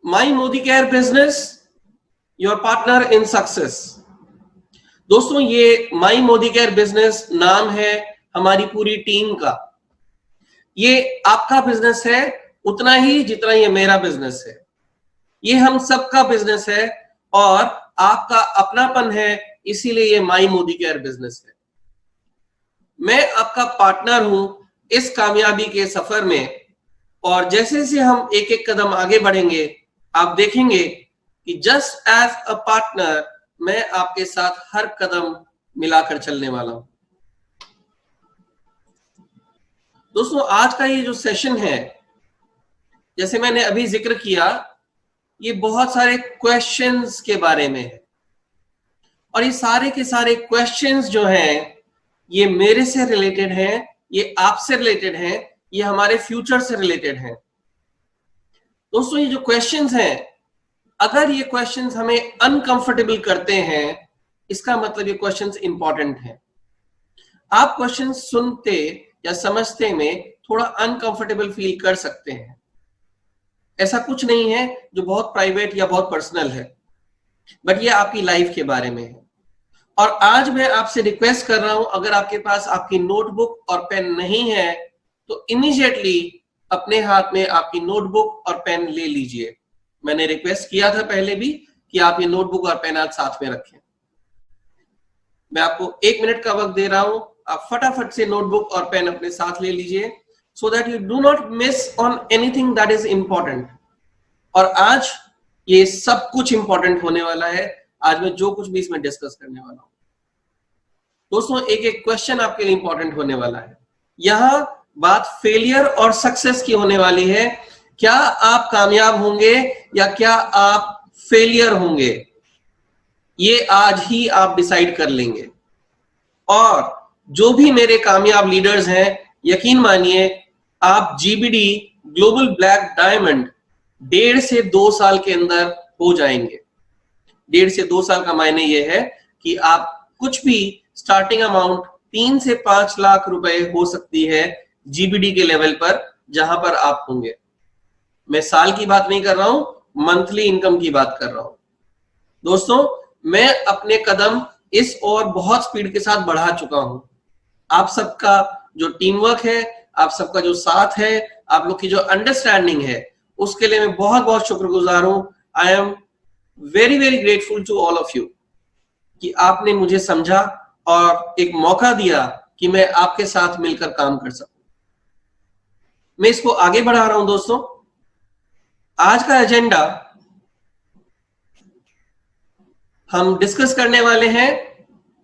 My Modi care business, your partner in success. दोस्तों, ये माई Modi care business नाम है हमारी पूरी टीम का। ये आपका बिजनेस है उतना ही जितना ये मेरा बिजनेस है। ये हम सबका बिजनेस है और आपका अपनापन है, इसीलिए ये माई मोदी केयर बिजनेस है। मैं आपका पार्टनर हूं इस कामयाबी के सफर में, और जैसे जैसे हम एक एक कदम आगे बढ़ेंगे आप देखेंगे कि जस्ट एज अ पार्टनर मैं आपके साथ हर कदम मिलाकर चलने वाला हूं। दोस्तों, आज का ये जो सेशन है, जैसे मैंने अभी जिक्र किया, ये बहुत सारे क्वेश्चंस के बारे में है, और ये सारे के सारे क्वेश्चंस जो हैं ये मेरे से रिलेटेड हैं, ये आपसे रिलेटेड हैं, ये हमारे फ्यूचर से रिलेटेड हैं। दोस्तों, ये जो क्वेश्चंस हैं, अगर ये क्वेश्चंस हमें अनकंफर्टेबल करते हैं, इसका मतलब ये क्वेश्चंस इंपॉर्टेंट हैं। आप क्वेश्चंस सुनते या समझते में थोड़ा अनकंफर्टेबल फील कर सकते हैं। ऐसा कुछ नहीं है जो बहुत प्राइवेट या बहुत पर्सनल है, बट ये आपकी लाइफ के बारे में है। और आज मैं आपसे रिक्वेस्ट कर रहा हूं, अगर आपके पास आपकी नोटबुक और पेन नहीं है तो इमीडिएटली अपने हाथ में आपकी नोटबुक और पेन ले लीजिए। मैंने रिक्वेस्ट किया था पहले भी कि आप ये नोटबुक और पेन आज साथ में रखें। मैं आपको 1 मिनट का वक्त दे रहा हूं, आप फटाफट से नोटबुक और पेन अपने साथ ले लीजिए, so that you do not miss on anything that is important. और आज ये सब कुछ इंपॉर्टेंट होने वाला है। आज मैं जो कुछ भी इसमें डिस्कस करने वाला हूं, दोस्तों, एक एक क्वेश्चन आपके लिए इंपॉर्टेंट होने वाला है। यहां बात फेलियर और सक्सेस की होने वाली है। क्या आप कामयाब होंगे या क्या आप फेलियर होंगे, ये आज ही आप डिसाइड कर लेंगे। और जो भी मेरे कामयाब लीडर्स हैं, यकीन मानिए आप जीबीडी ग्लोबल ब्लैक डायमंड 1.5 से 2 साल के अंदर हो जाएंगे। 1.5 से 2 साल का मायने यह है कि आप कुछ भी स्टार्टिंग अमाउंट 3 से 5 लाख रुपए हो सकती है जीबीडी के लेवल पर, जहां पर आप होंगे। मैं साल की बात नहीं कर रहा हूं, मंथली इनकम की बात कर रहा हूं। दोस्तों, मैं अपने कदम इस और बहुत स्पीड के साथ बढ़ा चुका हूं। आप सबका जो टीम वर्क है, आप सबका जो साथ है, आप लोग की जो अंडरस्टैंडिंग है, उसके लिए मैं बहुत बहुत शुक्रगुजार हूं। I am very very grateful to all of you कि आपने मुझे समझा और एक मौका दिया कि मैं आपके साथ मिलकर काम कर सकूं। मैं इसको आगे बढ़ा रहा हूं। दोस्तों, आज का एजेंडा हम डिस्कस करने वाले हैं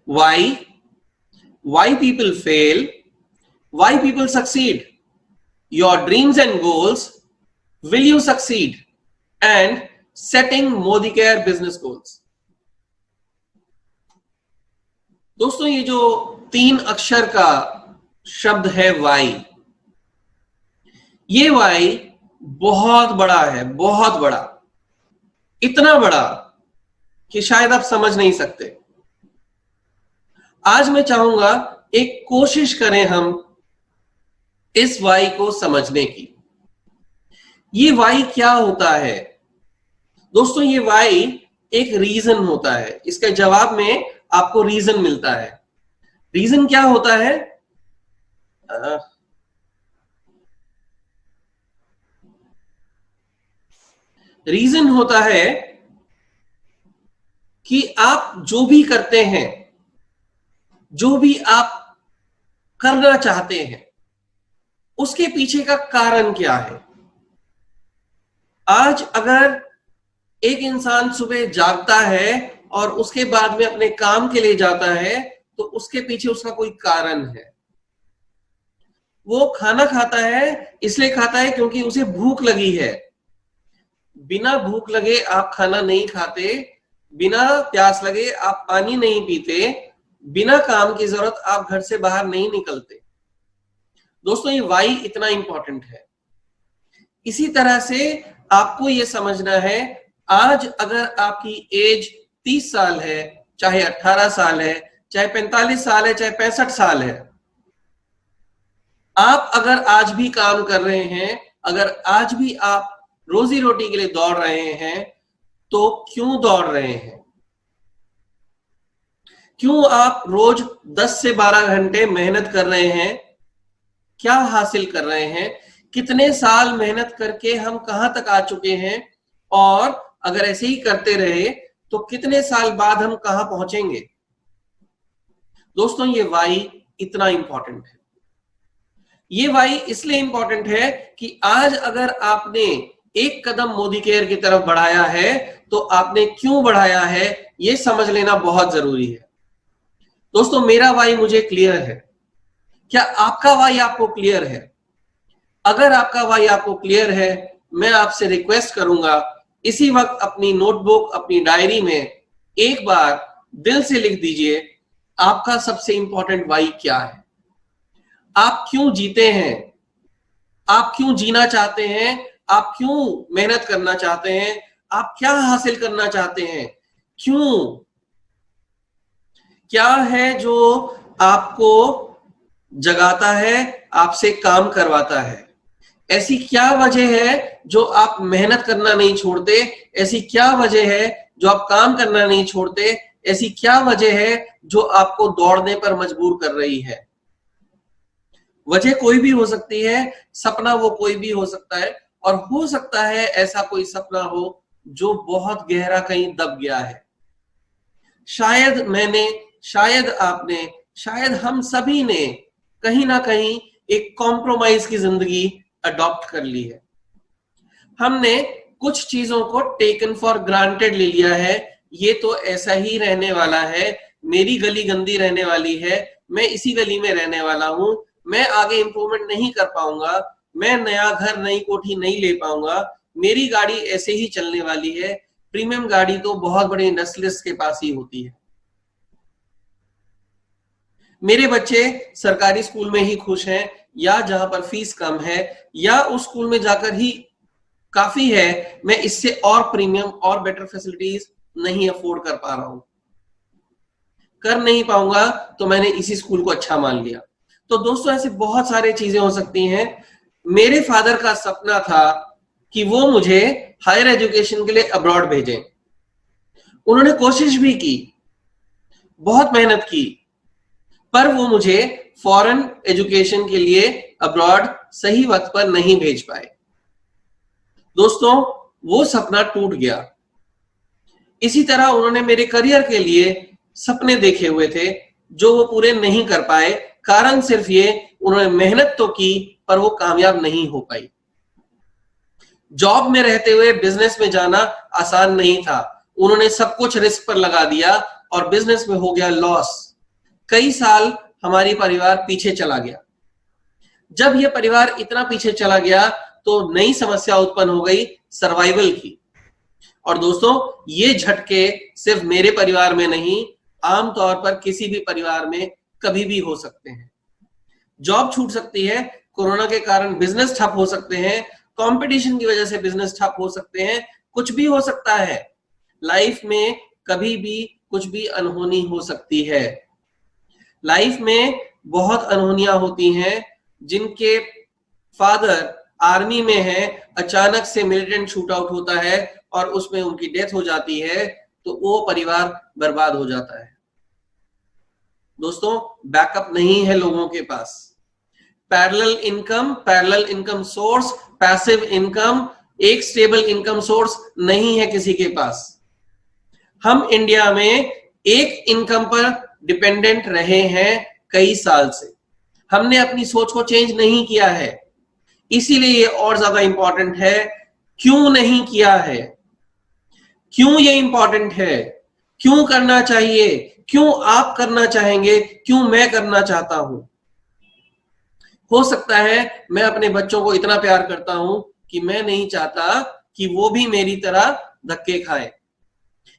why people fail, why people succeed, your dreams and goals, will you succeed, and setting Modi care business goals. दोस्तों, ये जो 3 अक्षर का शब्द है वाई, ये वाई बहुत बड़ा है, बहुत बड़ा, इतना बड़ा कि शायद आप समझ नहीं सकते। आज मैं चाहूंगा एक कोशिश करें हम इस वाई को समझने की। ये वाई क्या होता है? दोस्तों, ये वाई एक रीजन होता है। इसके जवाब में आपको रीजन मिलता है। रीजन क्या होता है? रीजन होता है कि आप जो भी करते हैं, जो भी आप करना चाहते हैं, उसके पीछे का कारण क्या है। आज अगर एक इंसान सुबह जागता है और उसके बाद में अपने काम के लिए जाता है, तो उसके पीछे उसका कोई कारण है। वो खाना खाता है, इसलिए खाता है क्योंकि उसे भूख लगी है। बिना भूख लगे आप खाना नहीं खाते, बिना प्यास लगे आप पानी नहीं पीते, बिना काम की जरूरत आप घर से बाहर नहीं निकलते। दोस्तों, ये वाई इतना इंपॉर्टेंट है। इसी तरह से आपको ये समझना है, आज अगर आपकी एज 30 साल है, चाहे 18 साल है, चाहे 45 साल है, चाहे 65 साल है, आप अगर आज भी काम कर रहे हैं, अगर आज भी आप रोजी रोटी के लिए दौड़ रहे हैं, तो क्यों दौड़ रहे हैं? क्यों आप रोज 10 से 12 घंटे मेहनत कर रहे हैं? क्या हासिल कर रहे हैं? कितने साल मेहनत करके हम कहां तक आ चुके हैं? और अगर ऐसे ही करते रहे तो कितने साल बाद हम कहां पहुंचेंगे? दोस्तों, ये वाई इतना इंपॉर्टेंट है। ये वाई इसलिए इंपॉर्टेंट है कि आज अगर आपने एक कदम मोदी केयर की तरफ बढ़ाया है तो आपने क्यों बढ़ाया है, ये समझ लेना बहुत जरूरी है। दोस्तों, मेरा वाई मुझे क्लियर है। क्या आपका वाई आपको क्लियर है? अगर आपका वाई आपको क्लियर है, मैं आपसे रिक्वेस्ट करूंगा, इसी वक्त अपनी नोटबुक, अपनी डायरी में एक बार दिल से लिख दीजिए, आपका सबसे इंपॉर्टेंट वाई क्या है? आप क्यों जीते हैं? आप क्यों जीना चाहते हैं? आप क्यों मेहनत करना चाहते हैं? आप क्या हासिल करना चाहते हैं? क्यों? क्या है जो आपको जगाता है, आपसे काम करवाता है? ऐसी क्या वजह है जो आप मेहनत करना नहीं छोड़ते? ऐसी क्या वजह है जो आप काम करना नहीं छोड़ते? ऐसी क्या वजह है जो आपको दौड़ने पर मजबूर कर रही है? वजह कोई भी हो सकती है, सपना वो कोई भी हो सकता है, और हो सकता है ऐसा कोई सपना हो जो बहुत गहरा कहीं दब गया है। शायद मैंने, शायद आपने, शायद हम सभी ने कहीं ना कहीं एक कॉम्प्रोमाइज की जिंदगी अडॉप्ट कर ली है। हमने कुछ चीजों को टेकन फॉर ग्रांटेड ले लिया है। ये तो ऐसा ही रहने वाला है, मेरी गली गंदी रहने वाली है, मैं इसी गली में रहने वाला हूं, मैं आगे इंप्रूवमेंट नहीं कर पाऊंगा, मैं नया घर, नई कोठी नहीं ले पाऊंगा, मेरी गाड़ी ऐसे ही चलने वाली है। प्रीमियम गाड़ी तो बहुत बड़े इंडस्ट्रियलिस्ट के पास ही होती है। मेरे बच्चे सरकारी स्कूल में ही खुश हैं, या जहां पर फीस कम है, या उस स्कूल में जाकर ही काफी है, मैं इससे और प्रीमियम और बेटर फैसिलिटीज नहीं अफोर्ड कर पा रहा हूं, कर नहीं पाऊंगा, तो मैंने इसी स्कूल को अच्छा मान लिया। तो दोस्तों, ऐसे बहुत सारी चीजें हो सकती हैं। मेरे फादर का सपना था कि वो मुझे हायर एजुकेशन के लिए अब्रॉड भेजें। उन्होंने कोशिश भी की, बहुत मेहनत की, पर वो मुझे फॉरेन एजुकेशन के लिए अब्रॉड सही वक्त पर नहीं भेज पाए। दोस्तों, वो सपना टूट गया। इसी तरह उन्होंने मेरे करियर के लिए सपने देखे हुए थे जो वो पूरे नहीं कर पाए। कारण सिर्फ ये, उन्होंने मेहनत तो की पर वो कामयाब नहीं हो पाई। जॉब में रहते हुए बिजनेस में जाना आसान नहीं था। उन्होंने सब कुछ रिस्क पर लगा दिया और बिजनेस में हो गया लॉस। कई साल हमारी परिवार पीछे चला गया। जब यह परिवार इतना पीछे चला गया तो नई समस्या उत्पन्न हो गई, सर्वाइवल की। और दोस्तों, ये झटके सिर्फ मेरे परिवार में नहीं, आमतौर पर किसी भी परिवार में कभी भी हो सकते हैं। जॉब छूट सकती है, कोरोना के कारण बिजनेस ठप हो सकते हैं, कंपटीशन की वजह से बिजनेस ठप हो सकते हैं, कुछ भी हो सकता है। लाइफ में कभी भी कुछ भी अनहोनी हो सकती है। लाइफ में बहुत अनहोनियां होती हैं। जिनके फादर आर्मी में है, अचानक से मिलिटेंट शूट आउट होता है और उसमें उनकी डेथ हो जाती है, तो वो परिवार बर्बाद हो जाता है। दोस्तों, बैकअप नहीं है लोगों के पास। Parallel income source, passive income, एक स्टेबल इनकम सोर्स नहीं है किसी के पास। हम इंडिया में एक इनकम पर डिपेंडेंट रहे हैं कई साल से। हमने अपनी सोच को चेंज नहीं किया है। इसीलिए ये और ज्यादा इंपॉर्टेंट है। क्यों नहीं किया है? क्यों ये इंपॉर्टेंट है? क्यों करना चाहिए? क्यों आप करना चाहेंगे? क्यों मैं करना चाहता हूं? हो सकता है मैं अपने बच्चों को इतना प्यार करता हूं कि मैं नहीं चाहता कि वो भी मेरी तरह धक्के खाएं।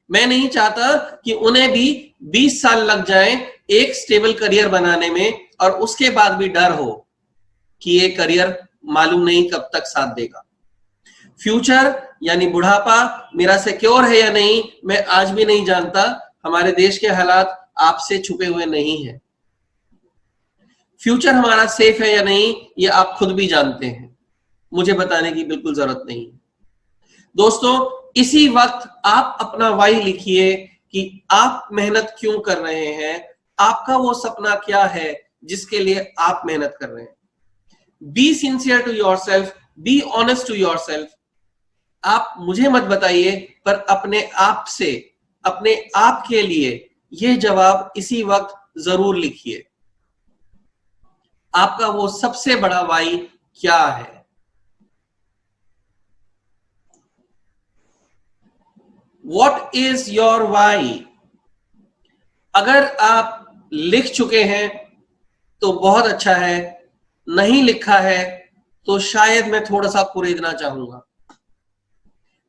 मैं नहीं चाहता कि उन्हें भी 20 साल लग जाएं एक स्टेबल करियर बनाने में, और उसके बाद भी डर हो कि ये करियर मालूम नहीं कब तक साथ देगा। फ्यूचर यानी बुढ़ापा मेरा सिक्योर है या नहीं, मैं आज भी नहीं जानता। हमारे देश के हालात आपसे छुपे हुए नहीं है। फ्यूचर हमारा सेफ है या नहीं, ये आप खुद भी जानते हैं, मुझे बताने की बिल्कुल जरूरत नहीं। दोस्तों इसी वक्त आप अपना वाई लिखिए कि आप मेहनत क्यों कर रहे हैं, आपका वो सपना क्या है जिसके लिए आप मेहनत कर रहे हैं। Be sincere to yourself, be honest to yourself. आप मुझे मत बताइए, पर अपने आप से, अपने आप के लिए यह जवाब इसी वक्त जरूर लिखिए। आपका वो सबसे बड़ा वाई क्या है? What is your why? अगर आप लिख चुके हैं तो बहुत अच्छा है, नहीं लिखा है तो शायद मैं थोड़ा सा कुरेदना चाहूंगा।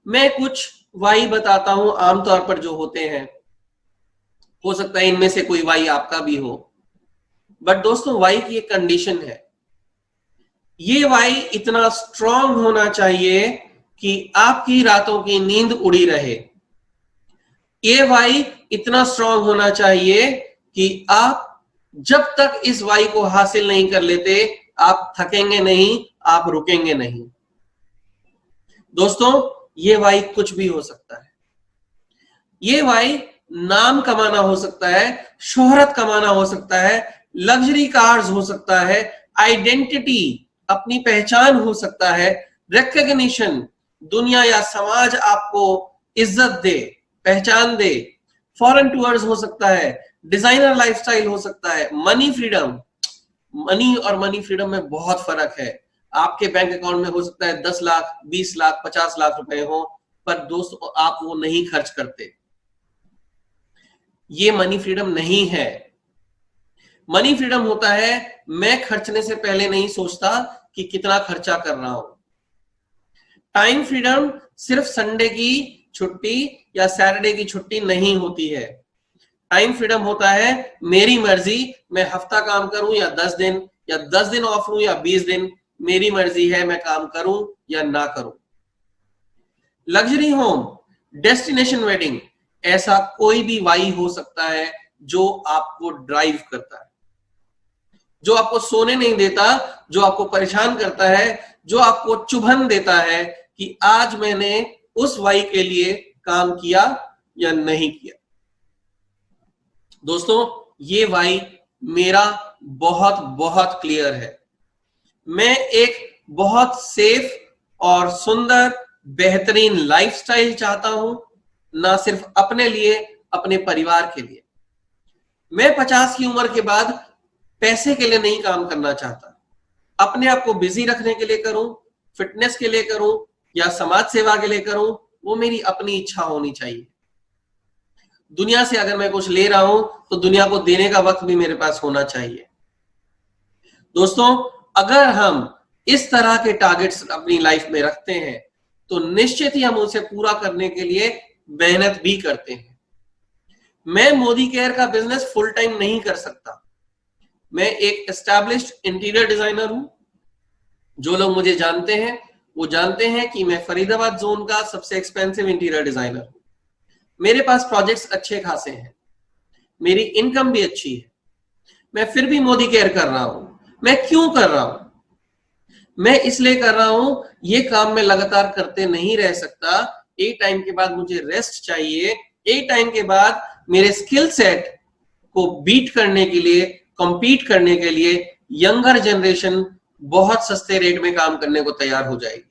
मैं कुछ वाई बताता हूं आमतौर पर जो होते हैं, हो सकता है इनमें से कोई वाई आपका भी हो, बट दोस्तों वाई की एक कंडीशन है। ये वाई इतना स्ट्रांग होना चाहिए कि आपकी रातों की नींद उड़ी रहे। ये वाई इतना स्ट्रांग होना चाहिए कि आप जब तक इस वाई को हासिल नहीं कर लेते, आप थकेंगे नहीं, आप रुकेंगे नहीं। दोस्तों ये वाई कुछ भी हो सकता है। ये वाई नाम कमाना हो सकता है, शोहरत कमाना हो सकता है, लग्जरी कार्स हो सकता है, आइडेंटिटी, अपनी पहचान हो सकता है, रिकॉग्निशन, दुनिया या समाज आपको इज्जत दे, पहचान दे, फॉरेन टूर्स हो सकता है, डिजाइनर लाइफस्टाइल हो सकता है, मनी फ्रीडम। मनी और मनी फ्रीडम में बहुत फर्क है। आपके बैंक अकाउंट में हो सकता है 10 लाख, 20 लाख, 50 लाख रुपए हो, पर दोस्तों आप वो नहीं खर्च करते। ये मनी फ्रीडम नहीं है। मनी फ्रीडम होता है मैं खर्चने से पहले नहीं सोचता कि कितना खर्चा कर रहा हूं। टाइम फ्रीडम सिर्फ संडे की छुट्टी या सैटरडे की छुट्टी नहीं होती है। टाइम फ्रीडम होता है मेरी मर्जी, मैं हफ्ता काम करूं या 10 दिन, या 10 दिन ऑफ लूं या 20 दिन, मेरी मर्जी है मैं काम करूं या ना करूं। लग्जरी होम, डेस्टिनेशन वेडिंग, ऐसा कोई भी वाई हो सकता है जो आपको ड्राइव करता है, जो आपको सोने नहीं देता, जो आपको परेशान करता है, जो आपको चुभन देता है कि आज मैंने उस वाई के लिए काम किया या नहीं किया। दोस्तों ये वाई मेरा बहुत बहुत क्लियर है। मैं एक बहुत सेफ और सुंदर बेहतरीन लाइफस्टाइल चाहता हूं, ना सिर्फ अपने लिए, अपने परिवार के लिए। मैं 50 की उम्र के बाद पैसे के लिए नहीं काम करना चाहता। अपने आप को बिजी रखने के लिए करूं, फिटनेस के लिए करूं या समाज सेवा के लिए करूं, वो मेरी अपनी इच्छा होनी चाहिए। दुनिया से अगर मैं कुछ ले रहा हूं तो दुनिया को देने का वक्त भी मेरे पास होना चाहिए। दोस्तों अगर हम इस तरह के टारगेट्स अपनी लाइफ में रखते हैं तो निश्चित ही हम उसे पूरा करने के लिए मेहनत भी करते हैं। मैं मोदी केयर का बिजनेस फुल टाइम नहीं कर सकता। मैं एक एस्टैब्लिश्ड इंटीरियर डिजाइनर हूं। जो लोग मुझे जानते हैं वो जानते हैं कि मैं फरीदाबाद जोन का सबसे एक्सपेंसिव इंटीरियर डिजाइनर हूं। मेरे पास प्रोजेक्ट्स अच्छे खासे हैं, मेरी इनकम भी अच्छी है, मैं फिर भी मोदी केयर कर रहा हूं। मैं क्यों कर रहा हूं? मैं इसलिए कर रहा हूं, ये काम मैं लगातार करते नहीं रह सकता। एक टाइम के बाद मुझे रेस्ट चाहिए। एक टाइम के बाद मेरे स्किल सेट को बीट करने के लिए, कॉम्पीट करने के लिए यंगर जनरेशन बहुत सस्ते रेट में काम करने को तैयार हो जाएगी।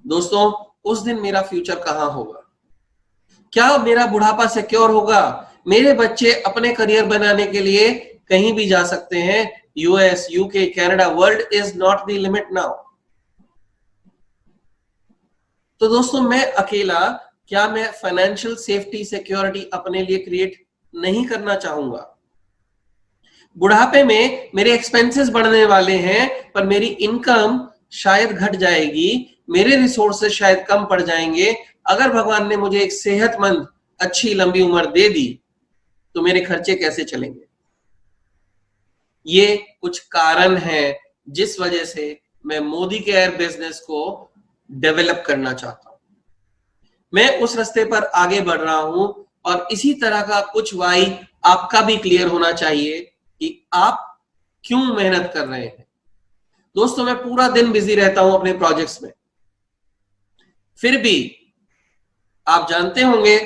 दोस्तों उस दिन मेरा फ्यूचर कहां होगा? क्या मेरा बुढ़ापा सिक्योर होगा? मेरे बच्चे अपने करियर बनाने के लिए कहीं भी जा सकते हैं। US, UK, Canada, world is not the limit now. तो दोस्तों मैं अकेला, क्या मैं फाइनेंशियल सेफ्टी, सिक्योरिटी अपने लिए क्रिएट नहीं करना चाहूंगा? बुढ़ापे में मेरे एक्सपेंसेस बढ़ने वाले हैं, पर मेरी इनकम शायद घट जाएगी, मेरे रिसोर्सेस शायद कम पड़ जाएंगे। अगर भगवान ने मुझे एक सेहतमंद अच्छी लंबी उम्र दे दी तो मेरे खर्चे कैसे चलेंगे? ये कुछ कारण हैं जिस वजह से मैं मोदी केयर बिजनेस को डेवलप करना चाहता हूं। मैं उस रास्ते पर आगे बढ़ रहा हूं और इसी तरह का कुछ वाई आपका भी क्लियर होना चाहिए कि आप क्यों मेहनत कर रहे हैं। दोस्तों मैं पूरा दिन बिजी रहता हूं अपने प्रोजेक्ट्स में। फिर भी आप जानते होंगे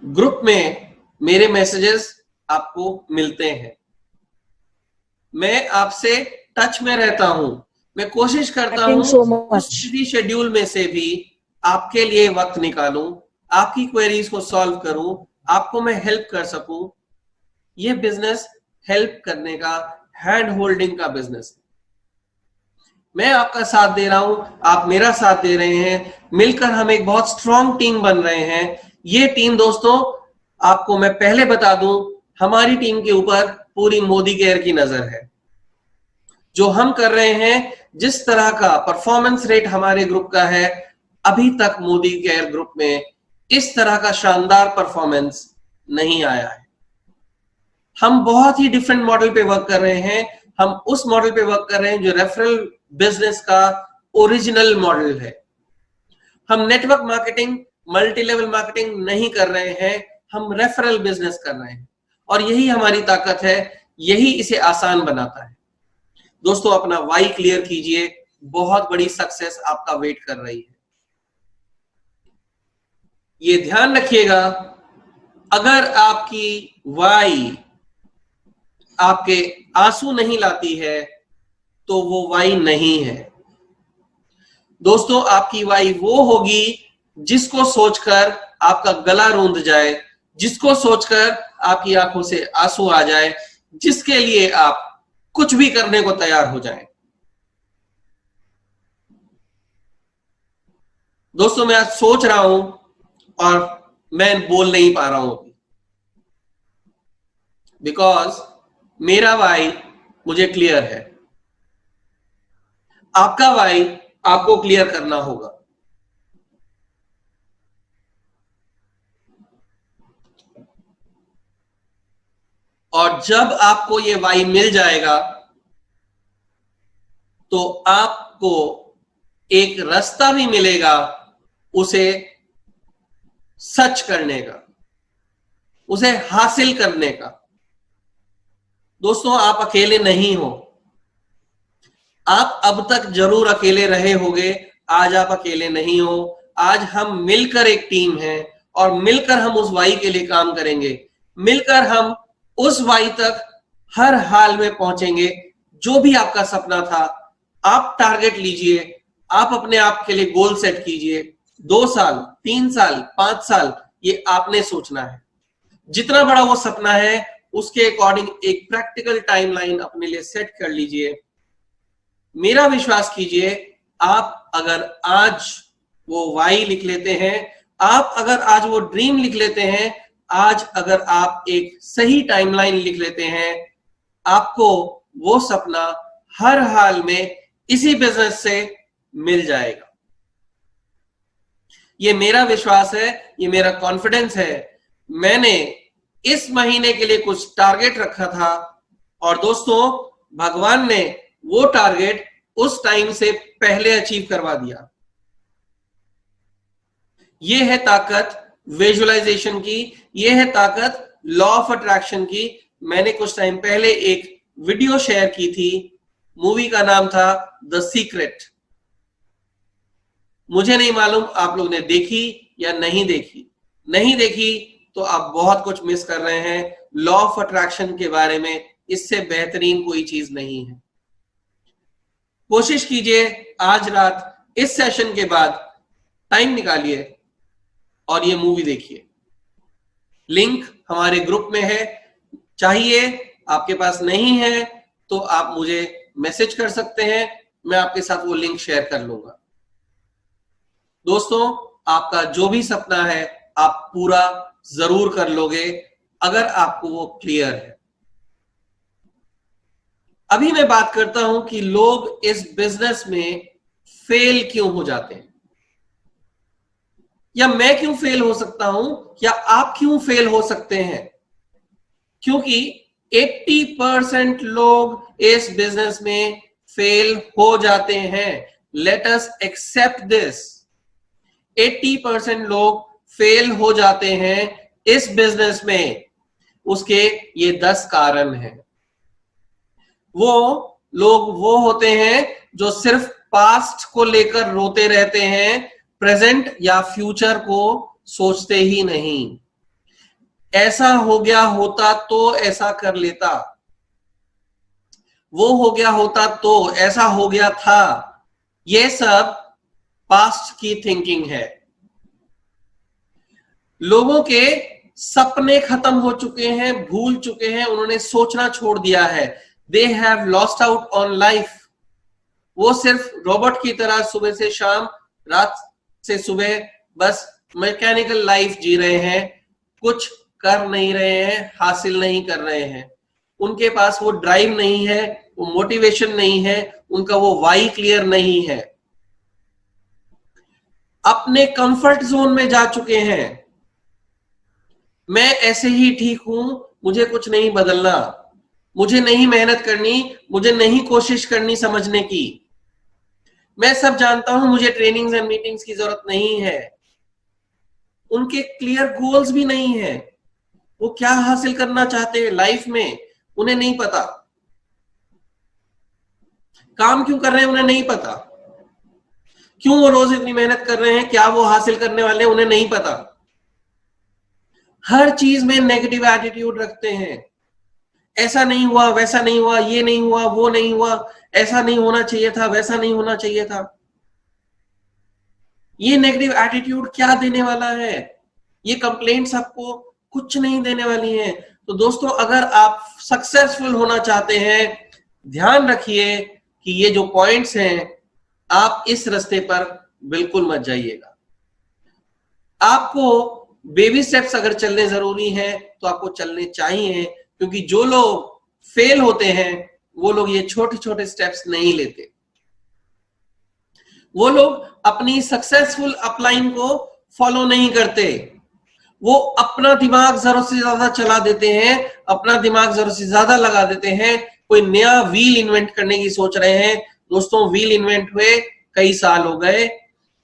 ग्रुप में मेरे मैसेजेस आपको मिलते हैं, मैं आपसे टच में रहता हूं, मैं कोशिश करता हूं उस बिजी शेड्यूल में से भी आपके लिए वक्त निकालूं, आपकी क्वेरीज को सॉल्व करूं, आपको मैं हेल्प कर सकूं। ये बिजनेस हेल्प करने का, हैंड होल्डिंग का बिजनेस है। मैं आपका साथ दे रहा हूं, आप मेरा साथ दे रहे हैं, मिलकर हम एक बहुत स्ट्रॉन्ग टीम बन रहे हैं। ये टीम दोस्तों, आपको मैं पहले बता दूं, हमारी टीम के ऊपर पूरी मोदी केयर की नजर है। जो हम कर रहे हैं, जिस तरह का परफॉर्मेंस रेट हमारे ग्रुप का है, अभी तक मोदी केयर ग्रुप में इस तरह का शानदार परफॉर्मेंस नहीं आया है। हम बहुत ही डिफरेंट मॉडल पे वर्क कर रहे हैं। हम उस मॉडल पे वर्क कर रहे हैं जो रेफरल बिजनेस का ओरिजिनल मॉडल है। हम network marketing, multi level marketing नहीं कर रहे हैं, हम रेफरल बिजनेस कर रहे हैं, और यही हमारी ताकत है, यही इसे आसान बनाता है। दोस्तों, अपना वाई क्लियर कीजिए, बहुत बड़ी सक्सेस आपका वेट कर रही है। ये ध्यान रखिएगा, अगर आपकी वाई आपके आंसू नहीं लाती है तो वो वाई नहीं है। दोस्तों, आपकी वाई वो होगी जिसको सोचकर आपका गला रूंध जाए, जिसको सोचकर आपकी आंखों से आंसू आ जाए, जिसके लिए आप कुछ भी करने को तैयार हो जाएं। दोस्तों, मैं आज सोच रहा हूं और मैं बोल नहीं पा रहा हूं अभी, बिकॉज मेरा वाई मुझे क्लियर है। आपका वाई आपको क्लियर करना होगा। और जब आपको ये वाई मिल जाएगा तो आपको एक रास्ता भी मिलेगा उसे सच करने का, उसे हासिल करने का। दोस्तों, आप अकेले नहीं हो। आप अब तक जरूर अकेले रहे होंगे, आज आप अकेले नहीं हो। आज हम मिलकर एक टीम है और मिलकर हम उस वाई के लिए काम करेंगे। मिलकर हम उस वाई तक हर हाल में पहुंचेंगे। जो भी आपका सपना था, आप टारगेट लीजिए, आप अपने आप के लिए गोल सेट कीजिए। 2 साल, 3 साल, 5 साल, ये आपने सोचना है। जितना बड़ा वो सपना है, उसके अकॉर्डिंग एक प्रैक्टिकल टाइमलाइन अपने लिए सेट कर लीजिए। मेरा विश्वास कीजिए, आप अगर आज वो वाई लिख लेते हैं, आप अगर आज वो ड्रीम लिख लेते हैं, आज अगर आप एक सही टाइमलाइन लिख लेते हैं, आपको वो सपना हर हाल में इसी बिजनेस से मिल जाएगा। ये मेरा विश्वास है, ये मेरा कॉन्फिडेंस है। मैंने इस महीने के लिए कुछ टारगेट रखा था और दोस्तों, भगवान ने वो टारगेट उस टाइम से पहले अचीव करवा दिया। ये है ताकत विजुअलाइजेशन की, ये है ताकत लॉ ऑफ अट्रैक्शन की। मैंने कुछ टाइम पहले एक वीडियो शेयर की थी, मूवी का नाम था द सीक्रेट। मुझे नहीं मालूम आप लोग ने देखी या नहीं देखी। नहीं देखी तो आप बहुत कुछ मिस कर रहे हैं। लॉ ऑफ अट्रैक्शन के बारे में इससे बेहतरीन कोई चीज नहीं है। कोशिश कीजिए, आज रात इस सेशन के बाद टाइम निकालिए और ये मूवी देखिए। लिंक हमारे ग्रुप में है, चाहिए, आपके पास नहीं है तो आप मुझे मैसेज कर सकते हैं, मैं आपके साथ वो लिंक शेयर कर लूंगा। दोस्तों, आपका जो भी सपना है आप पूरा जरूर कर लोगे अगर आपको वो क्लियर है। अभी मैं बात करता हूं कि लोग इस बिजनेस में फेल क्यों हो जाते हैं, या मैं क्यों फेल हो सकता हूं, या आप क्यों फेल हो सकते हैं। क्योंकि 80% लोग इस बिजनेस में फेल हो जाते हैं। Let us accept this. 80% लोग फेल हो जाते हैं इस बिजनेस में। उसके ये 10 कारण हैं। वो लोग वो होते हैं जो सिर्फ पास्ट को लेकर रोते रहते हैं, प्रेजेंट या फ्यूचर को सोचते ही नहीं। ऐसा हो गया होता तो ऐसा कर लेता, वो हो गया होता तो ऐसा हो गया था, ये सब पास्ट की थिंकिंग है। लोगों के सपने खत्म हो चुके हैं, भूल चुके हैं, उन्होंने सोचना छोड़ दिया है। They have lost out on life. वो सिर्फ रोबोट की तरह सुबह से शाम, रात से सुबह बस मैकेनिकल लाइफ जी रहे हैं, कुछ कर नहीं रहे हैं, हासिल नहीं कर रहे हैं। उनके पास वो ड्राइव नहीं है, वो मोटिवेशन नहीं है, उनका वो वाई क्लियर नहीं है। अपने कंफर्ट जोन में जा चुके हैं। मैं ऐसे ही ठीक हूं, मुझे कुछ नहीं बदलना, मुझे नहीं मेहनत करनी, मुझे नहीं कोशिश करनी समझने की। मैं सब जानता हूं, मुझे ट्रेनिंग्स एंड मीटिंग्स की जरूरत नहीं है। उनके क्लियर गोल्स भी नहीं है। वो क्या हासिल करना चाहते हैं लाइफ में उन्हें नहीं पता। काम क्यों कर रहे हैं उन्हें नहीं पता। क्यों वो रोज इतनी मेहनत कर रहे हैं, क्या वो हासिल करने वाले हैं उन्हें नहीं पता। हर चीज में नेगेटिव एटीट्यूड रखते हैं। ऐसा नहीं हुआ, वैसा नहीं हुआ, ये नहीं हुआ, वो नहीं हुआ, ऐसा नहीं होना चाहिए था, वैसा नहीं होना चाहिए था। ये नेगेटिव एटीट्यूड क्या देने वाला है? ये कंप्लेंट्स आपको कुछ नहीं देने वाली हैं। तो दोस्तों, अगर आप सक्सेसफुल होना चाहते हैं, ध्यान रखिए कि ये जो पॉइंट्स हैं, आप इस रास्ते पर बिल्कुल मत जाइएगा। आपको बेबी स्टेप्स अगर चलने जरूरी है तो आपको चलने चाहिए, क्योंकि जो लोग फेल होते हैं वो लोग ये छोटे छोटे स्टेप्स नहीं लेते। वो लोग अपनी सक्सेसफुल अपलाइन को फॉलो नहीं करते। वो अपना दिमाग जरूरत से ज्यादा चला देते हैं, अपना दिमाग जरूरत से ज्यादा लगा देते हैं। कोई नया व्हील इन्वेंट करने की सोच रहे हैं। दोस्तों, व्हील इन्वेंट हुए कई साल हो गए,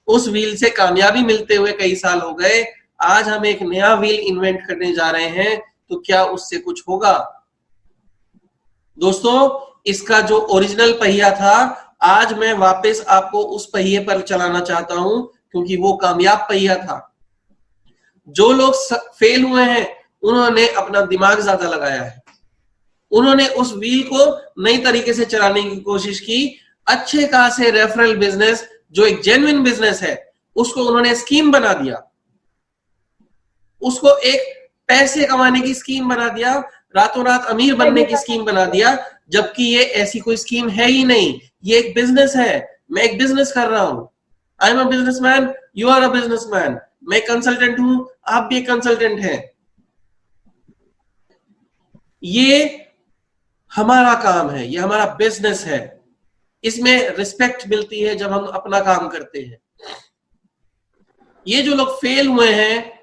उस व्हील से कामयाबी मिलते हुए कई साल हो गए। आज हम एक नया व्हील इन्वेंट करने जा रहे हैं, तो क्या उससे कुछ होगा? दोस्तों, इसका जो ओरिजिनल पहिया था, आज मैं वापस आपको उस पहिए पर चलाना चाहता हूं, क्योंकि वो कामयाब पहिया था। जो लोग फेल हुए हैं उन्होंने अपना दिमाग ज्यादा लगाया है, उन्होंने उस व्हील को नई तरीके से चलाने की कोशिश की। अच्छे खासे रेफरल बिजनेस, जो एक जेन्युइन बिजनेस है, उसको उन्होंने स्कीम बना दिया, उसको एक पैसे कमाने की स्कीम बना दिया, रातों रात अमीर बनने की स्कीम बना दिया, जबकि ये ऐसी कोई स्कीम है ही नहीं। ये एक बिजनेस है। मैं एक बिजनेस कर रहा हूं। I am a businessman, you are a businessman. मैं कंसल्टेंट हूं, आप भी कंसल्टेंट हैं। ये हमारा काम है, ये हमारा बिजनेस है। इसमें रिस्पेक्ट मिलती है जब हम अपना काम करते हैं। ये जो लोग फेल हुए हैं,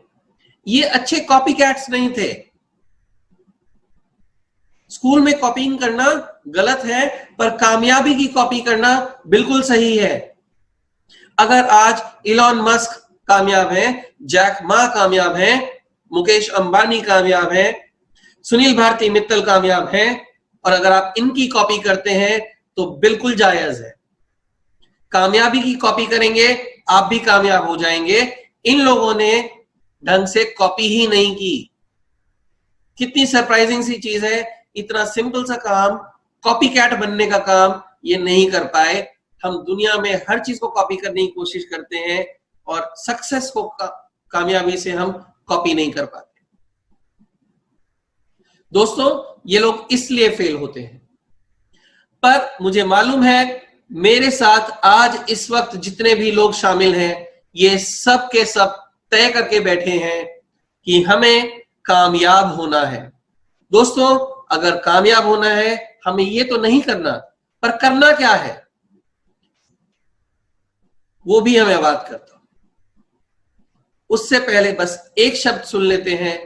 ये अच्छे कॉपी कैट्स नहीं थे। स्कूल में कॉपिंग करना गलत है, पर कामयाबी की कॉपी करना बिल्कुल सही है। अगर आज इलॉन मस्क कामयाब है, जैक मा कामयाब है, मुकेश अंबानी कामयाब है, सुनील भारती मित्तल कामयाब है, और अगर आप इनकी कॉपी करते हैं तो बिल्कुल जायज है। कामयाबी की कॉपी करेंगे, आप भी कामयाब हो जाएंगे। इन लोगों ने ढंग से कॉपी ही नहीं की। कितनी सरप्राइजिंग सी चीज है, इतना सिंपल सा काम, कॉपी कैट बनने का काम ये नहीं कर पाए। हम दुनिया में हर चीज को कॉपी करने की कोशिश करते हैं, और सक्सेस को कामयाबी से हम कॉपी नहीं कर पाते। दोस्तों, ये लोग इसलिए फेल होते हैं। पर मुझे मालूम है, मेरे साथ आज इस वक्त जितने भी लोग शामिल हैं, ये सब के सब तय करके बैठे हैं कि हमें कामयाब होना है। दोस्तों, अगर कामयाब होना है, हमें ये तो नहीं करना, पर करना क्या है वो भी हमें बात करता हूं। उससे पहले बस एक शब्द सुन लेते हैं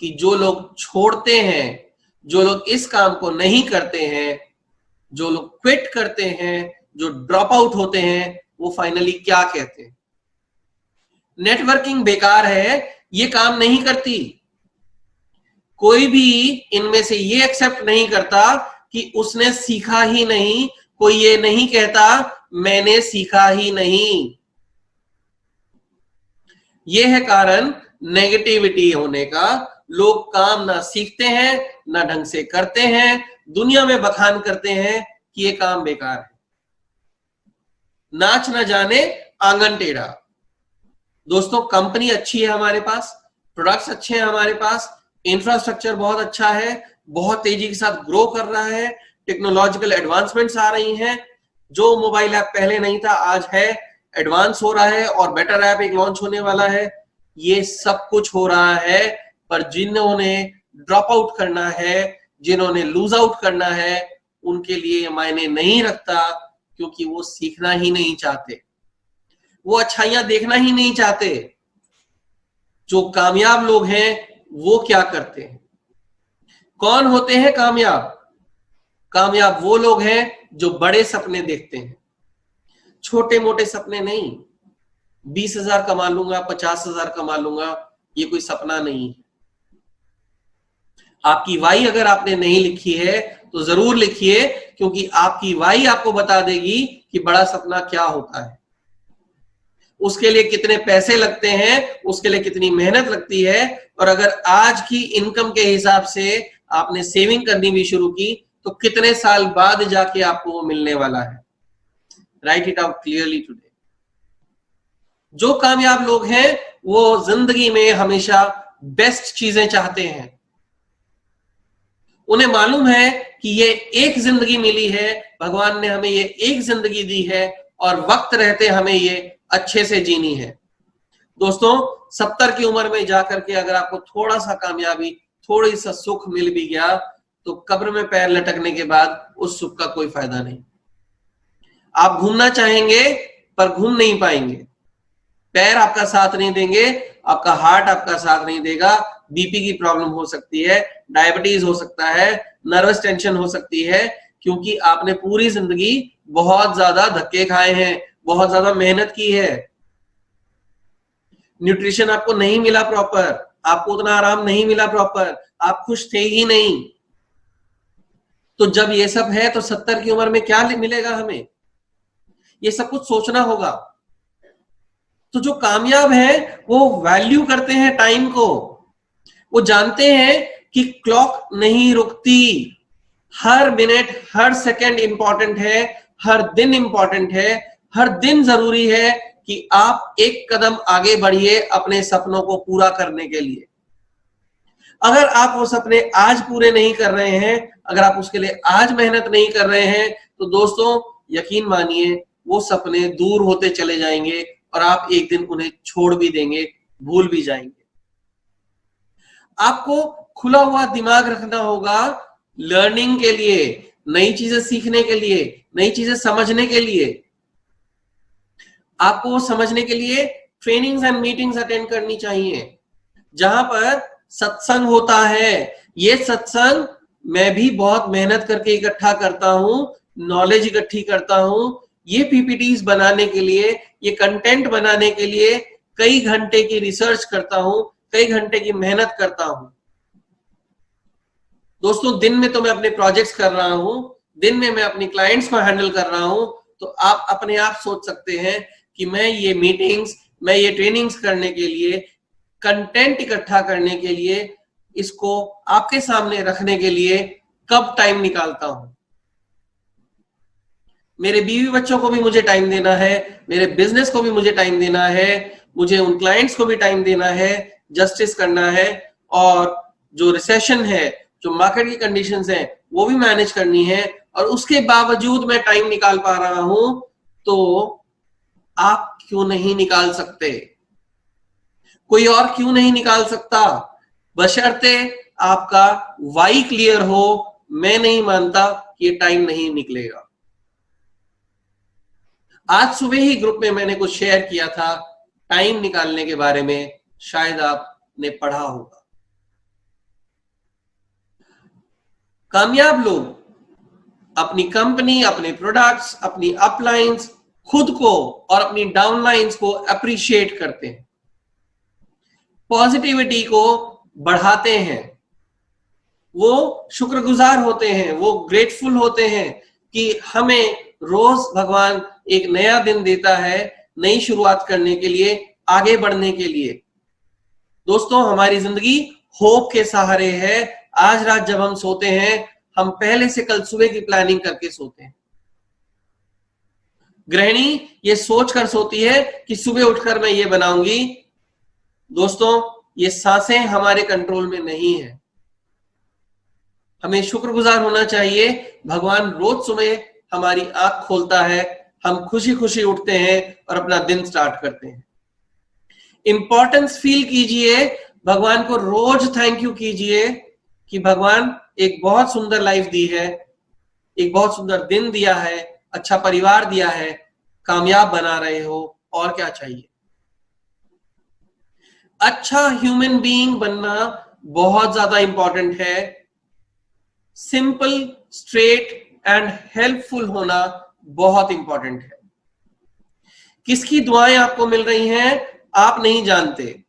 कि जो लोग छोड़ते हैं, जो लोग इस काम को नहीं करते हैं, जो लोग क्विट करते हैं, जो ड्रॉप आउट होते हैं, वो फाइनली क्या कहते हैं? नेटवर्किंग बेकार है, ये काम नहीं करती। कोई भी इनमें से ये एक्सेप्ट नहीं करता कि उसने सीखा ही नहीं। कोई ये नहीं कहता मैंने सीखा ही नहीं। ये है कारण नेगेटिविटी होने का। लोग काम ना सीखते हैं, ना ढंग से करते हैं, दुनिया में बखान करते हैं कि ये काम बेकार है। नाच ना जाने आंगन टेढ़ा। दोस्तों, कंपनी अच्छी है हमारे पास, प्रोडक्ट्स अच्छे हैं हमारे पास, इंफ्रास्ट्रक्चर बहुत अच्छा है, बहुत तेजी के साथ ग्रो कर रहा है, टेक्नोलॉजिकल एडवांसमेंट्स आ रही हैं, जो मोबाइल ऐप पहले नहीं था आज है, एडवांस हो रहा है और बेटर ऐप एक लॉन्च होने वाला है। ये सब कुछ हो रहा है, पर जिन्होंने ड्रॉप आउट करना है, जिन्होंने लूज आउट करना है, उनके लिए मायने नहीं रखता, क्योंकि वो सीखना ही नहीं चाहते, वो अच्छाइयां देखना ही नहीं चाहते। जो कामयाब लोग हैं वो क्या करते हैं? कौन होते हैं कामयाब? कामयाब वो लोग हैं जो बड़े सपने देखते हैं, छोटे मोटे सपने नहीं। 20,000 कमा लूंगा, 50,000 कमा लूंगा, ये कोई सपना नहीं है। आपकी वाई अगर आपने नहीं लिखी है तो जरूर लिखिए, क्योंकि आपकी वाई आपको बता देगी कि बड़ा सपना क्या होता है, उसके लिए कितने पैसे लगते हैं, उसके लिए कितनी मेहनत लगती है। और अगर आज की इनकम के हिसाब से आपने सेविंग करनी भी शुरू की तो कितने साल बाद जाके आपको वो मिलने वाला है। Right it out clearly today. जो कामयाब लोग हैं वो जिंदगी में हमेशा बेस्ट चीजें चाहते हैं। उन्हें मालूम है कि ये एक जिंदगी मिली है, भगवान ने हमें ये एक जिंदगी दी है और वक्त रहते हमें ये अच्छे से जीनी है। दोस्तों, 70 की उम्र में जाकर के अगर आपको थोड़ा सा कामयाबी, थोड़ी सा सुख मिल भी गया तो कब्र में पैर लटकने के बाद उस सुख का कोई फायदा नहीं। आप घूमना चाहेंगे पर घूम नहीं पाएंगे, पैर आपका साथ नहीं देंगे, आपका हार्ट आपका साथ नहीं देगा, बीपी की प्रॉब्लम हो सकती है, डायबिटीज हो सकता है, नर्वस टेंशन हो सकती है, क्योंकि आपने पूरी जिंदगी बहुत ज्यादा धक्के खाए हैं, बहुत ज्यादा मेहनत की है। न्यूट्रिशन आपको नहीं मिला प्रॉपर, आपको उतना आराम नहीं मिला प्रॉपर, आप खुश थे ही नहीं। तो जब ये सब है तो 70 की उम्र में क्या मिलेगा हमें? ये सब कुछ सोचना होगा। तो जो कामयाब है वो वैल्यू करते हैं टाइम को, वो जानते हैं कि क्लॉक नहीं रुकती, हर मिनट हर सेकंड इंपॉर्टेंट है, हर दिन इंपॉर्टेंट है, हर दिन जरूरी है कि आप एक कदम आगे बढ़िए अपने सपनों को पूरा करने के लिए। अगर आप वो सपने आज पूरे नहीं कर रहे हैं, अगर आप उसके लिए आज मेहनत नहीं कर रहे हैं, तो दोस्तों यकीन मानिए वो सपने दूर होते चले जाएंगे और आप एक दिन उन्हें छोड़ भी देंगे, भूल भी जाएंगे। आपको खुला हुआ दिमाग रखना होगा लर्निंग के लिए, नई चीजें सीखने के लिए, नई चीजें समझने के लिए। आपको समझने के लिए ट्रेनिंग्स एंड मीटिंग्स अटेंड करनी चाहिए, जहां पर सत्संग होता है। ये सत्संग मैं भी बहुत मेहनत करके इकट्ठा करता हूं, नॉलेज इकट्ठी करता हूं। ये पीपीटीज बनाने के लिए, ये कंटेंट बनाने के लिए कई घंटे की रिसर्च करता हूं, कई घंटे की मेहनत करता हूं। दोस्तों, दिन में तो मैं अपने प्रोजेक्ट्स कर रहा हूं, दिन में मैं अपनी क्लाइंट्स को हैंडल कर रहा हूं, तो आप अपने आप सोच सकते हैं कि मैं ये मीटिंग्स, मैं ये ट्रेनिंग्स करने के लिए, कंटेंट इकट्ठा करने के लिए, इसको आपके सामने रखने के लिए कब टाइम निकालता हूं। मेरे बीवी बच्चों को भी मुझे टाइम देना है, मेरे बिजनेस को भी मुझे टाइम देना है, मुझे उन क्लाइंट्स को भी टाइम देना है, जस्टिस करना है, और जो रिसेशन है, जो मार्केट की कंडीशंस हैं, वो भी मैनेज करनी है, और उसके बावजूद मैं टाइम निकाल पा रहा हूं, तो आप क्यों नहीं निकाल सकते? कोई और क्यों नहीं निकाल सकता? बशर्ते आपका वाई क्लियर हो। मैं नहीं मानता कि ये टाइम नहीं निकलेगा। आज सुबह ही ग्रुप में मैंने कुछ शेयर किया था टाइम निकालने के बारे में, शायद आपने पढ़ा होगा। कामयाब लोग अपनी कंपनी, अपने प्रोडक्ट्स, अपनी अपलाइंस, खुद को और अपनी डाउनलाइंस को अप्रिशिएट करते हैं, पॉजिटिविटी को बढ़ाते हैं, वो शुक्रगुजार होते हैं, वो ग्रेटफुल होते हैं कि हमें रोज भगवान एक नया दिन देता है नई शुरुआत करने के लिए, आगे बढ़ने के लिए। दोस्तों, हमारी जिंदगी होप के सहारे है। आज रात जब हम सोते हैं, हम पहले से कल सुबह की प्लानिंग करके सोते हैं। गृहिणी ये सोचकर सोती है कि सुबह उठकर मैं ये बनाऊंगी। दोस्तों, ये सांसें हमारे कंट्रोल में नहीं है। हमें शुक्रगुजार होना चाहिए, भगवान रोज सुबह हमारी आंख खोलता है, हम खुशी खुशी उठते हैं और अपना दिन स्टार्ट करते हैं। इंपॉर्टेंस फील कीजिए, भगवान को रोज थैंक यू कीजिए कि भगवान एक बहुत सुंदर लाइफ दी है, एक बहुत सुंदर दिन दिया है, अच्छा परिवार दिया है, कामयाब बना रहे हो, और क्या चाहिए। अच्छा ह्यूमन बीइंग बनना बहुत ज्यादा इंपॉर्टेंट है। सिंपल, स्ट्रेट एंड हेल्पफुल होना बहुत इंपॉर्टेंट है। किसकी दुआएं आपको मिल रही हैं आप नहीं जानते।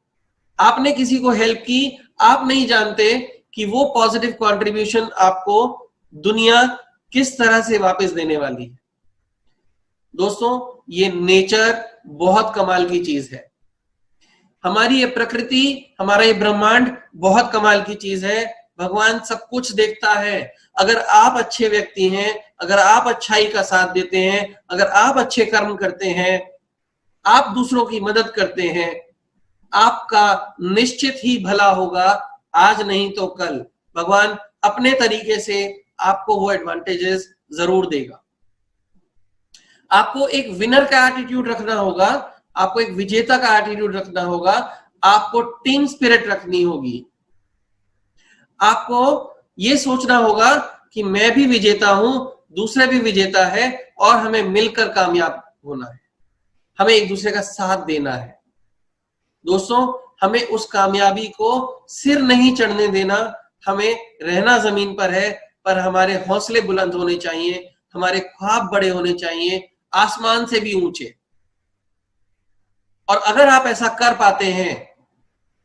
आपने किसी को हेल्प की, आप नहीं जानते कि वो पॉजिटिव कंट्रीब्यूशन आपको दुनिया किस तरह से वापस देने वाली है। दोस्तों, ये नेचर बहुत कमाल की चीज है। हमारी ये प्रकृति, हमारा ये ब्रह्मांड बहुत कमाल की चीज है। भगवान सब कुछ देखता है। अगर आप अच्छे व्यक्ति हैं, अगर आप अच्छाई का साथ देते हैं, अगर आप अच्छे कर्म करते हैं, आप दूसरों की मदद करते हैं, आपका निश्चित ही भला होगा। आज नहीं तो कल भगवान अपने तरीके से आपको वो एडवांटेजेस जरूर देगा। आपको एक विनर का एटीट्यूड रखना होगा, आपको एक विजेता का एटीट्यूड रखना होगा, आपको टीम स्पिरिट रखनी होगी। आपको ये सोचना होगा कि मैं भी विजेता हूं, दूसरे भी विजेता है, और हमें मिलकर कामयाब होना है, हमें एक दूसरे का साथ देना है। दोस्तों, हमें उस कामयाबी को सिर नहीं चढ़ने देना। हमें रहना जमीन पर है, पर हमारे हौसले बुलंद होने चाहिए, हमारे ख्वाब बड़े होने चाहिए, आसमान से भी ऊंचे। और अगर आप ऐसा कर पाते हैं,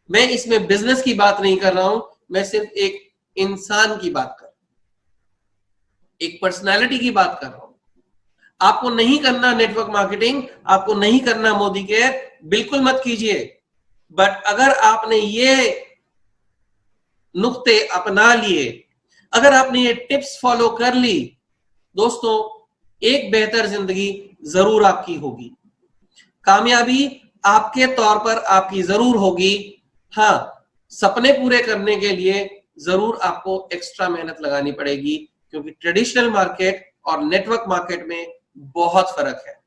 मैं इसमें बिजनेस की बात नहीं कर रहा हूं, मैं सिर्फ एक इंसान की बात कर रहा हूं, एक पर्सनालिटी की बात कर रहा हूं। आपको नहीं करना नेटवर्क मार्केटिंग, आपको नहीं करना मोदी केयर, बिल्कुल मत कीजिए। बट अगर आपने ये नुक्ते अपना लिए, अगर आपने ये टिप्स फॉलो कर ली, दोस्तों, एक बेहतर जिंदगी जरूर आपकी होगी। कामयाबी आपके तौर पर आपकी जरूर होगी। हाँ, सपने पूरे करने के लिए जरूर आपको एक्स्ट्रा मेहनत लगानी पड़ेगी, क्योंकि ट्रेडिशनल मार्केट और नेटवर्क मार्केट में बहुत फर्क है।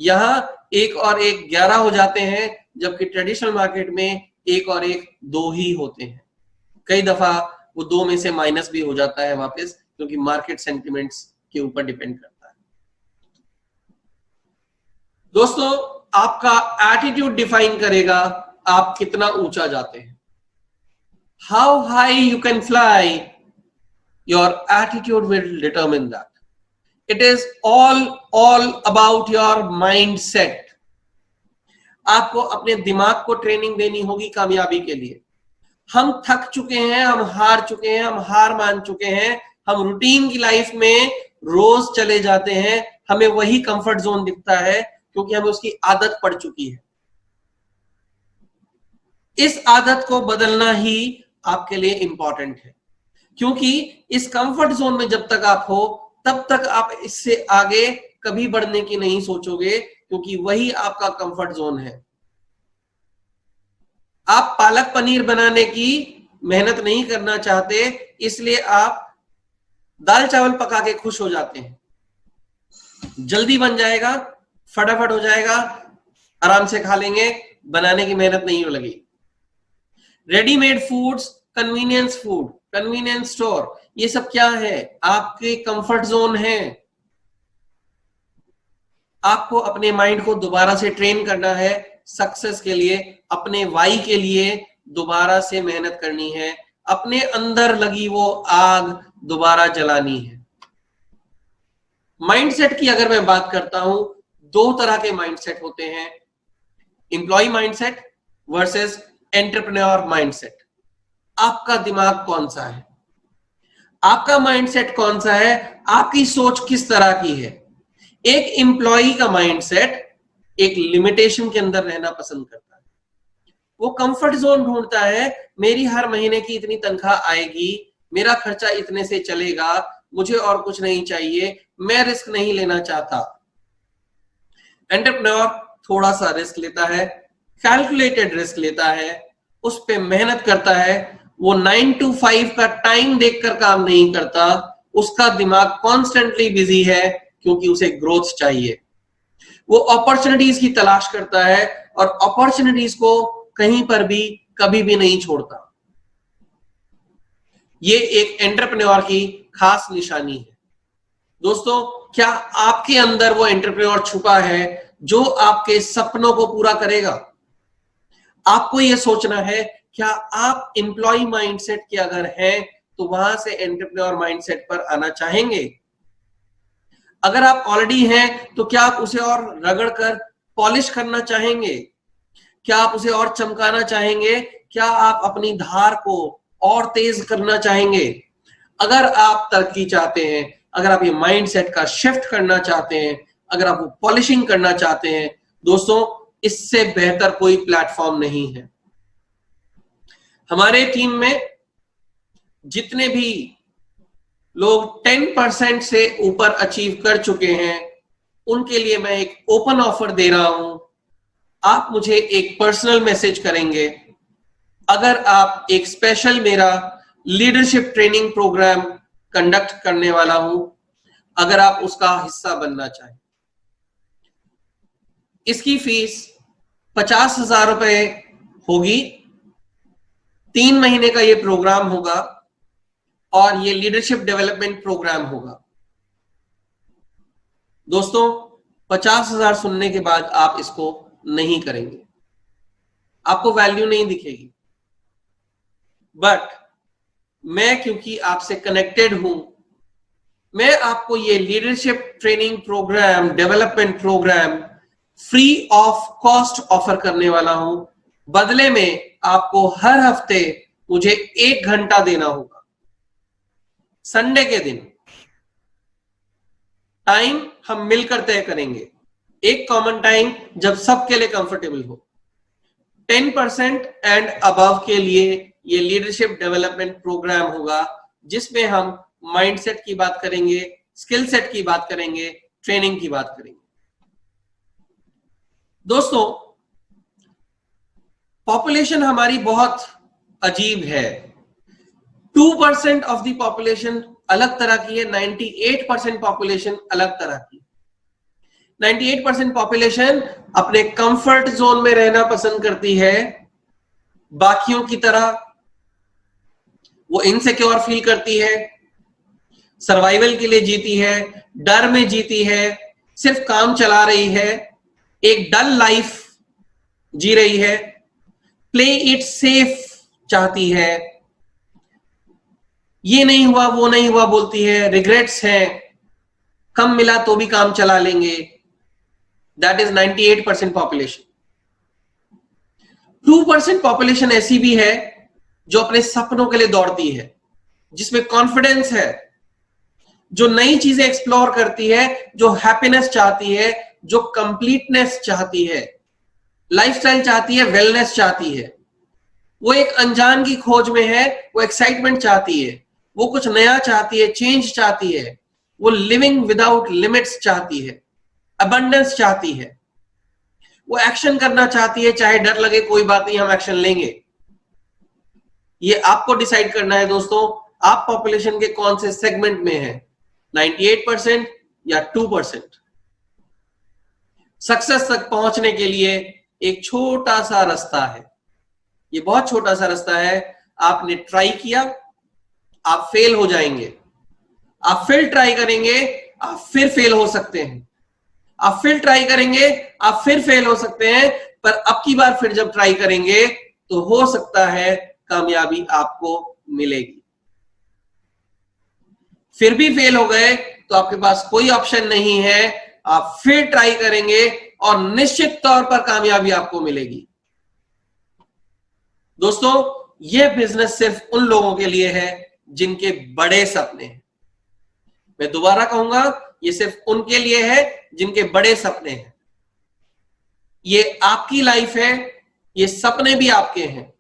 यहां 1 और 1 11 हो जाते हैं, जबकि ट्रेडिशनल मार्केट में 1 और 1 2 ही होते हैं। कई दफा वो 2 में से माइनस भी हो जाता है वापस, क्योंकि मार्केट सेंटिमेंट्स के ऊपर डिपेंड करता है। दोस्तों, आपका एटीट्यूड डिफाइन करेगा आप कितना ऊंचा जाते हैं। How high you can fly, your attitude will determine that. It is all about your mind set. आपको अपने दिमाग को ट्रेनिंग देनी होगी कामयाबी के लिए। हम थक चुके हैं, हम हार चुके हैं, हम हार मान चुके हैं। हम रूटीन की लाइफ में रोज चले जाते हैं, हमें वही कंफर्ट जोन दिखता है, क्योंकि हमें उसकी आदत पड़ चुकी है। इस आदत को बदलना ही आपके लिए इंपॉर्टेंट है, क्योंकि इस कंफर्ट जोन में जब तक आप हो, तब तक आप इससे आगे कभी बढ़ने की नहीं सोचोगे, क्योंकि वही आपका कंफर्ट जोन है। आप पालक पनीर बनाने की मेहनत नहीं करना चाहते, इसलिए आप दाल चावल पका के खुश हो जाते हैं। जल्दी बन जाएगा, फटाफट हो जाएगा, आराम से खा लेंगे, बनाने की मेहनत नहीं लगी। Readymade foods, convenience food, convenience store, ये सब क्या है? आपके कंफर्ट जोन है। आपको अपने माइंड को दोबारा से ट्रेन करना है सक्सेस के लिए, अपने वाई के लिए दोबारा से मेहनत करनी है, अपने अंदर लगी वो आग दोबारा जलानी है। माइंडसेट की अगर मैं बात करता हूं, 2 तरह के माइंडसेट होते हैं, employ mindset versus entrepreneur mindset. आपका दिमाग कौन सा है? आपका माइंडसेट कौन सा है? आपकी सोच किस तरह की है? एक एम्प्लॉय का माइंडसेट एक लिमिटेशन के अंदर रहना पसंद करता है। वो कंफर्ट जोन ढूंढता है, मेरी हर महीने की इतनी तनख्वाह आएगी, मेरा खर्चा इतने से चलेगा, मुझे और कुछ नहीं चाहिए, मैं रिस्क नहीं लेना चाहता। एंटरप्रेन्योर थोड़ा सा रिस्क लेता है, कैलकुलेटेड रिस्क लेता है, उस पे मेहनत करता है। वो 9 to 5 का टाइम देखकर काम नहीं करता, उसका दिमाग कॉन्स्टेंटली बिजी है क्योंकि उसे ग्रोथ चाहिए। वो अपॉर्चुनिटीज की तलाश करता है और अपॉर्चुनिटीज को कहीं पर भी कभी भी नहीं छोड़ता। ये एक एंटरप्रेन्योर की खास निशानी है। दोस्तों, क्या आपके अंदर वो एंटरप्रेन्योर छुपा है जो आपके सपनों को पूरा करेगा? आपको ये सोचना है, क्या आप एम्प्लॉय माइंडसेट के अगर हैं तो वहां से एंटरप्रेन्योर माइंडसेट पर आना चाहेंगे? अगर आप ऑलरेडी हैं तो क्या आप उसे और रगड़ कर पॉलिश करना चाहेंगे? क्या आप उसे और चमकाना चाहेंगे? क्या आप अपनी धार को और तेज करना चाहेंगे? अगर आप तरक्की चाहते हैं, अगर आप ये माइंडसेट का शिफ्ट करना चाहते हैं, अगर आप वो पॉलिशिंग करना चाहते हैं, दोस्तों इससे बेहतर कोई प्लेटफॉर्म नहीं है। हमारे टीम में जितने भी लोग 10% से ऊपर अचीव कर चुके हैं, उनके लिए मैं एक ओपन ऑफर दे रहा हूं। आप मुझे एक पर्सनल मैसेज करेंगे अगर आप एक स्पेशल मेरा लीडरशिप ट्रेनिंग प्रोग्राम कंडक्ट करने वाला हूं, अगर आप उसका हिस्सा बनना चाहें। इसकी फीस 50,000 रुपए होगी। 3 महीने का ये प्रोग्राम होगा और ये लीडरशिप डेवलपमेंट प्रोग्राम होगा। दोस्तों, 50,000 सुनने के बाद आप इसको नहीं करेंगे, आपको वैल्यू नहीं दिखेगी। बट मैं क्योंकि आपसे कनेक्टेड हूं, मैं आपको ये leadership training program, development program free of cost offer करने वाला हूं। बदले में आपको हर हफ्ते मुझे 1 घंटा देना होगा, संडे के दिन। टाइम हम मिलकर तय करेंगे, एक कॉमन टाइम जब सबके लिए कंफर्टेबल हो। 10% एंड अबव के लिए ये लीडरशिप डेवलपमेंट प्रोग्राम होगा, जिसमें हम माइंडसेट की बात करेंगे, स्किल सेट की बात करेंगे, ट्रेनिंग की बात करेंगे। दोस्तों, पॉपुलेशन हमारी बहुत अजीब है। 2% ऑफ द पॉपुलेशन अलग तरह की है, 98% पॉपुलेशन अलग तरह की। 98% पॉपुलेशन अपने कंफर्ट जोन में रहना पसंद करती है, बाकियों की तरह वो इनसिक्योर फील करती है, सर्वाइवल के लिए जीती है, डर में जीती है, सिर्फ काम चला रही है, एक डल लाइफ जी रही है, प्ले इट सेफ चाहती है, ये नहीं हुआ वो नहीं हुआ बोलती है, रिग्रेट्स हैं, कम मिला तो भी काम चला लेंगे। That is 98% population. 2% पॉपुलेशन ऐसी भी है जो अपने सपनों के लिए दौड़ती है, जिसमें कॉन्फिडेंस है, जो नई चीजें एक्सप्लोर करती है, जो हैप्पीनेस चाहती है, जो कंप्लीटनेस चाहती है, लाइफस्टाइल चाहती है, वेलनेस चाहती है। वो एक अनजान की खोज में है, वो एक्साइटमेंट चाहती है, वो कुछ नया चाहती है, चेंज चाहती है, वो लिविंग विदाउट लिमिट्स चाहती है, अबंडेंस चाहती है, वो एक्शन करना चाहती है, चाहे डर लगे कोई बात नहीं, हम एक्शन लेंगे। ये आपको डिसाइड करना है दोस्तों, आप पॉपुलेशन के कौन से सेगमेंट में हैं, 98% या 2%। सक्सेस तक पहुंचने के लिए एक छोटा सा रास्ता है, ये बहुत छोटा सा रास्ता है। आपने ट्राई किया, आप फेल हो जाएंगे, आप फिर ट्राई करेंगे, आप फिर फेल हो सकते हैं, आप फिर ट्राई करेंगे, आप फिर फेल हो सकते हैं, पर अब की बार फिर जब ट्राई करेंगे तो हो सकता है कामयाबी आपको मिलेगी। फिर भी फेल हो गए तो आपके पास कोई ऑप्शन नहीं है, आप फिर ट्राई करेंगे और निश्चित तौर पर कामयाबी आपको मिलेगी। दोस्तों, यह बिजनेस सिर्फ उन लोगों के लिए है जिनके बड़े सपने हैं। मैं दोबारा कहूंगा, ये सिर्फ उनके लिए है जिनके बड़े सपने हैं। ये आपकी लाइफ है, ये सपने भी आपके हैं।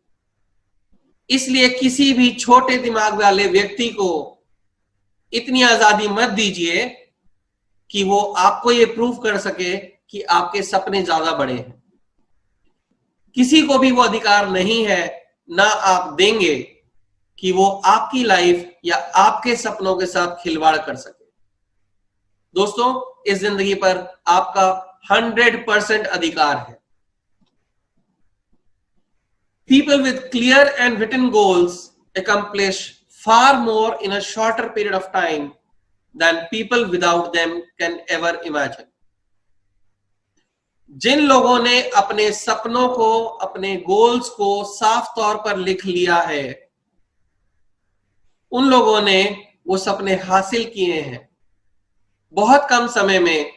इसलिए किसी भी छोटे दिमाग वाले व्यक्ति को इतनी आजादी मत दीजिए कि वो आपको ये प्रूव कर सके कि आपके सपने ज्यादा बड़े हैं। किसी को भी वो अधिकार नहीं है, ना आप देंगे कि वो आपकी लाइफ या आपके सपनों के साथ खिलवाड़ कर सके। दोस्तों, इस जिंदगी पर आपका 100% अधिकार है। People with clear and written goals accomplish far more in a shorter period of time than people without them can ever imagine. जिन लोगों ने अपने सपनों को, अपने गोल्स को साफ तौर पर लिख लिया है, उन लोगों ने वो सपने हासिल किए हैं बहुत कम समय में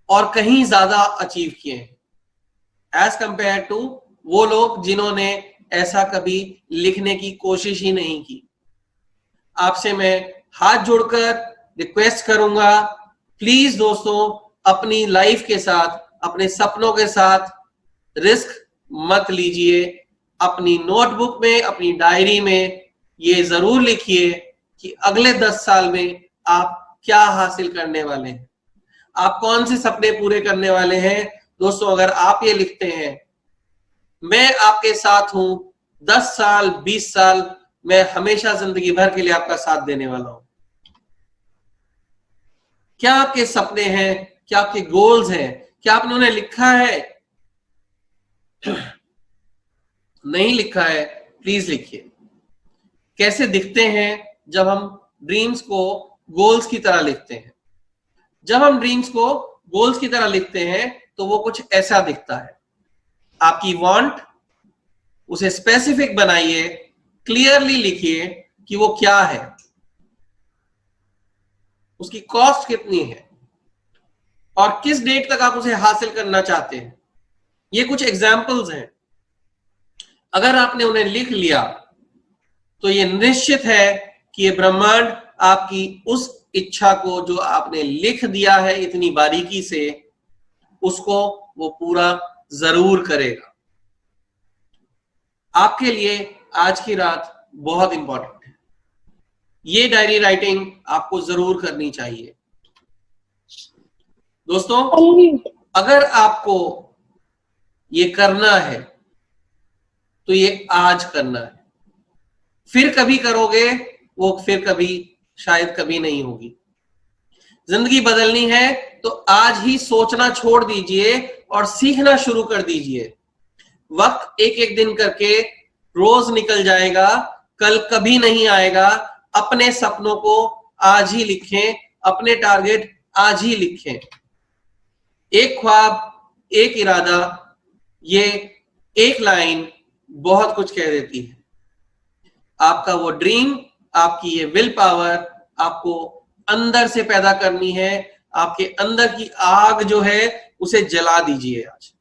और कहीं ज्यादा अचीव किए हैं एज कंपेयर टू वो लोग जिन्होंने ऐसा कभी लिखने की कोशिश ही नहीं की। आपसे मैं हाथ जोड़कर रिक्वेस्ट करूंगा, प्लीज दोस्तों, अपनी लाइफ के साथ, अपने सपनों के साथ रिस्क मत लीजिए। अपनी नोटबुक में, अपनी डायरी में ये जरूर लिखिए कि अगले 10 साल में आप क्या हासिल करने वाले हैं, आप कौन से सपने पूरे करने वाले हैं। दोस्तों, अगर आप ये लिखते हैं, मैं आपके साथ हूं 10 साल, 20 साल, मैं हमेशा जिंदगी भर के लिए आपका साथ देने वाला हूं। क्या आपके सपने हैं? क्या आपके गोल्स हैं? क्या आपने उन्हें लिखा है? नहीं लिखा है, प्लीज लिखिए। कैसे दिखते हैं जब हम ड्रीम्स को गोल्स की तरह लिखते हैं? जब हम ड्रीम्स को गोल्स की तरह लिखते हैं तो वो कुछ ऐसा दिखता है। आपकी वांट, उसे स्पेसिफिक बनाइए, क्लियरली लिखिए कि वो क्या है, उसकी कॉस्ट कितनी है और किस डेट तक आप उसे हासिल करना चाहते हैं। ये कुछ एग्जाम्पल्स हैं। अगर आपने उन्हें लिख लिया तो ये निश्चित है कि ये ब्रह्मांड आपकी उस इच्छा को जो आपने लिख दिया है इतनी बारीकी से, उसको वो पूरा जरूर करेगा। आपके लिए आज की रात बहुत इंपॉर्टेंट है। ये डायरी राइटिंग आपको जरूर करनी चाहिए। दोस्तों, अगर आपको ये करना है तो ये आज करना है। फिर कभी करोगे, वो फिर कभी शायद कभी नहीं होगी। जिंदगी बदलनी है तो आज ही सोचना छोड़ दीजिए और सीखना शुरू कर दीजिए। वक्त एक एक दिन करके रोज निकल जाएगा, कल कभी नहीं आएगा। अपने सपनों को आज ही लिखें, अपने टारगेट आज ही लिखें। एक ख्वाब, एक इरादा, ये एक लाइन बहुत कुछ कह देती है। आपका वो ड्रीम, आपकी ये विल पावर आपको अंदर से पैदा करनी है। आपके अंदर की आग जो है उसे जला दीजिए आज।